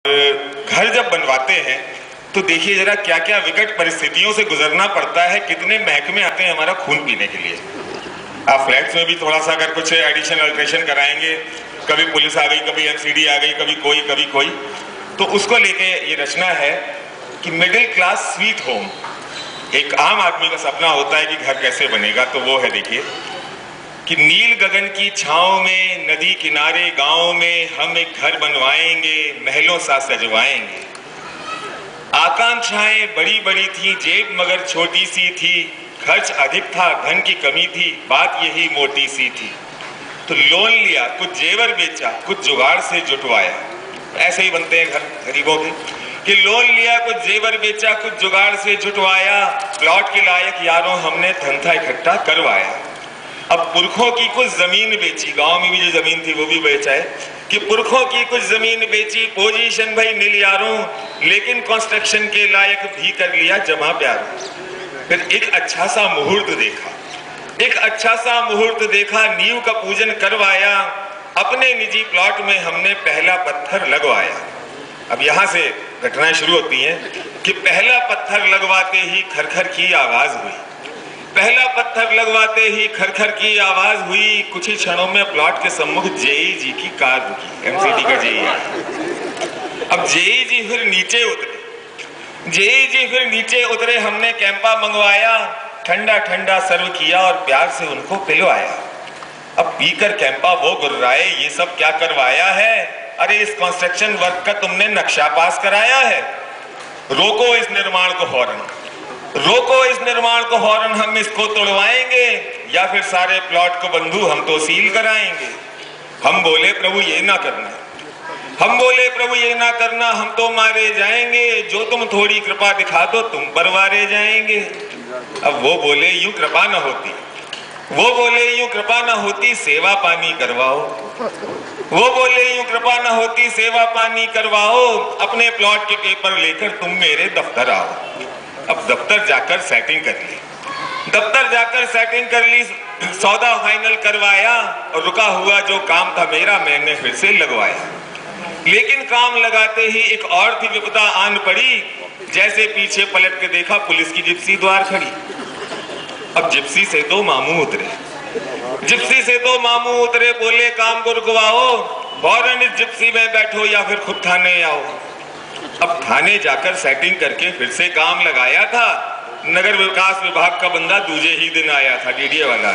घर जब बनवाते हैं तो देखिए जरा क्या क्या विकट परिस्थितियों से गुजरना पड़ता है, कितने महकमे आते हैं हमारा खून पीने के लिए। आप फ्लैट्स में भी थोड़ा सा अगर कुछ एडिशन अल्ट्रेशन कराएंगे, कभी पुलिस आ गई, कभी एमसीडी आ गई, कभी कोई, तो उसको लेके ये रचना है कि मिडिल क्लास स्वीट होम। एक आम आदमी का सपना होता है कि घर कैसे बनेगा, तो वो है देखिए कि नील गगन की छांव में, नदी किनारे गांव में हम एक घर बनवाएंगे, महलों सा सजवाएंगे। आकांक्षाएं बड़ी बड़ी थी, जेब मगर छोटी सी थी, खर्च अधिक था, धन की कमी थी, बात यही मोटी सी थी। तो लोन लिया, कुछ जेवर बेचा, कुछ जुगाड़ से जुटवाया। ऐसे ही बनते हैं घर गरीबों के कि लोन लिया, कुछ जेवर बेचा, कुछ जुगाड़ से जुटवाया। प्लॉट के लायक यारों हमने धन था इकट्ठा करवाया। अब पुरखों की कुछ जमीन बेची, गांव में भी जो जमीन थी वो भी बेचा है कि पुरखों की कुछ जमीन बेची, पोजीशन भाई मिल यारों, लेकिन कंस्ट्रक्शन के लायक भी कर लिया जमा प्यारों। फिर एक अच्छा सा मुहूर्त देखा, नींव का पूजन करवाया, अपने निजी प्लॉट में हमने पहला पत्थर लगवाया। अब यहाँ से घटनाएं शुरू होती हैं कि पहला पत्थर लगवाते ही खरखर की आवाज हुई। पहला पत्थर लगवाते ही खरखर की आवाज हुई। कुछ ही क्षणों में प्लॉट के सम्मुख जेई जी की कार रुकी। एमसीडी का जेई आया। अब जेई जी फिर नीचे उतरे, हमने कैंपा मंगवाया, ठंडा ठंडा सर्व किया और प्यार से उनको पिलवाया। अब पीकर कैंपा वो गुर्राए, ये सब क्या करवाया है? अरे इस कंस्ट्रक्शन वर्क का तुमने नक्शा पास कराया है। रोको इस निर्माण को हॉर्न, हम इसको तोड़वाएंगे या फिर सारे प्लॉट को बंधु हम तो सील कराएंगे। हम बोले प्रभु ये ना करना, हम तो मारे जाएंगे। जो तुम थोड़ी कृपा दिखा दो तुम पर वारे जाएंगे। अब वो बोले यूं कृपा न होती सेवा पानी करवाओ। अपने प्लॉट के पेपर लेकर तुम मेरे दफ्तर आओ। अब दफ्तर जाकर सेटिंग कर ली, सौदा फाइनल करवाया और रुका हुआ जो काम था मेरा मैंने फिर से लगवाया। लेकिन काम लगाते ही एक और थी विपदा आन पड़ी। जैसे पीछे पलट के देखा पुलिस की जिप्सी द्वार खड़ी। अब जिप्सी से दो मामू उतरे, बोले काम को रुकवाओ, फौरन इस जिप्सी में बैठो या फिर खुद थाने आओ। अब थाने जाकर सेटिंग करके फिर से काम लगाया था। नगर विकास विभाग का बंदा दूसरे ही दिन आया था, डीडीए वाला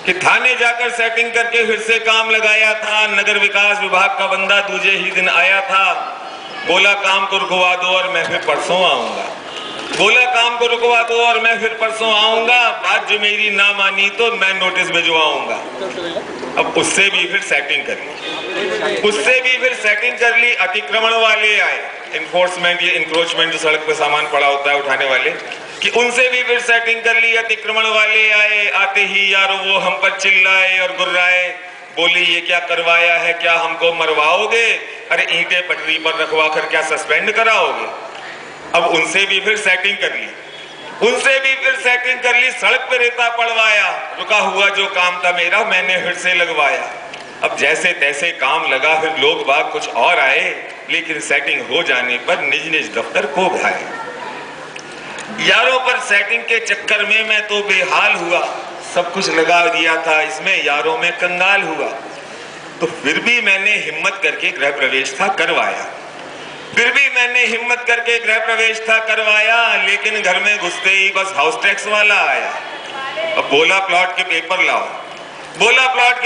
कि थाने जाकर सेटिंग करके फिर से काम लगाया था। नगर विकास विभाग का बंदा दूसरे ही दिन आया था। बोला काम को रुकवा दो और मैं फिर परसों आऊंगा। बात जो मेरी ना मानी तो मैं नोटिस भिजवाऊंगा। अब उससे भी फिर सेटिंग कर ली। अतिक्रमण वाले आए, इन्फोर्समेंट, ये इंक्रोचमेंट जो सड़क पे सामान पड़ा होता है उठाने वाले, कि उनसे भी फिर सेटिंग कर ली। अतिक्रमण वाले आए, आते ही यारो वो हम पर चिल्लाए और गुर्राए, बोले ये क्या करवाया है, क्या हमको मरवाओगे? अरे ईंटें पटरी पर रखवा कर क्या सस्पेंड कराओगे? अब उनसे भी फिर सेटिंग कर ली। सड़क पे रेता पड़वाया, रुका हुआ जो काम था मेरा मैंने फिर से लगवाया। अब जैसे तैसे काम लगा, फिर लोग बाग कुछ और आए, लेकिन सेटिंग हो जाने पर निज निज दफ्तर को भाए। यारों पर सेटिंग के चक्कर में मैं तो बेहाल हुआ। सब कुछ लगा दिया था इसमें, यारों में कंगाल हुआ। तो फिर भी मैंने हिम्मत करके गृह प्रवेश था करवाया। लेकिन घर में घुसते ही बस हाउस टैक्स वाला आया। अब बोला प्लॉट के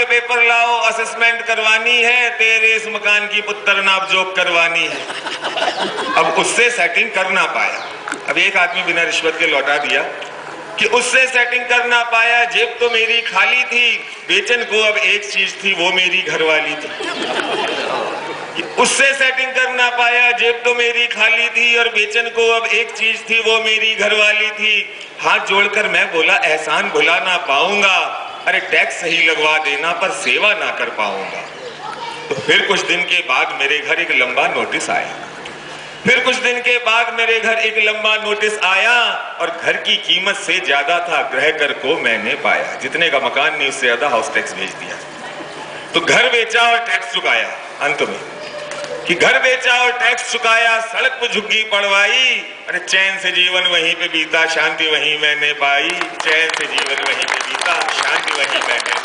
पेपर लाओ, असेसमेंट करवानी है, तेरे इस मकान की पुत्र नापजोक करवानी है। अब उससे सेटिंग कर ना पाया। अब एक आदमी बिना रिश्वत के लौटा दिया कि उससे सेटिंग कर ना पाया। जेब तो मेरी खाली थी, बेचन को अब एक चीज थी वो मेरी घरवाली थी। उससे सेटिंग कर ना पाया, जेब तो मेरी खाली थी और बेचन को अब एक चीज थी वो मेरी घरवाली थी। हाथ जोड़कर मैं बोला एहसान भुला ना पाऊंगा। अरे टैक्स सही लगवा देना पर सेवा ना कर पाऊंगा। तो फिर कुछ दिन के बाद मेरे घर एक लंबा नोटिस आया और घर की कीमत से ज्यादा था गृह कर को मैंने पाया। जितने का मकान नहीं उससे ज्यादा हाउस टैक्स भेज दिया। तो घर बेचा और टैक्स चुकाया। अंत में कि घर बेचा और टैक्स चुकाया, सड़क पर झुग्गी पड़वाई, अरे चैन से जीवन वहीं पे बीता, शांति वहीं मैंने पाई, चैन से जीवन वहीं पे बीता, शांति वहीं मैंने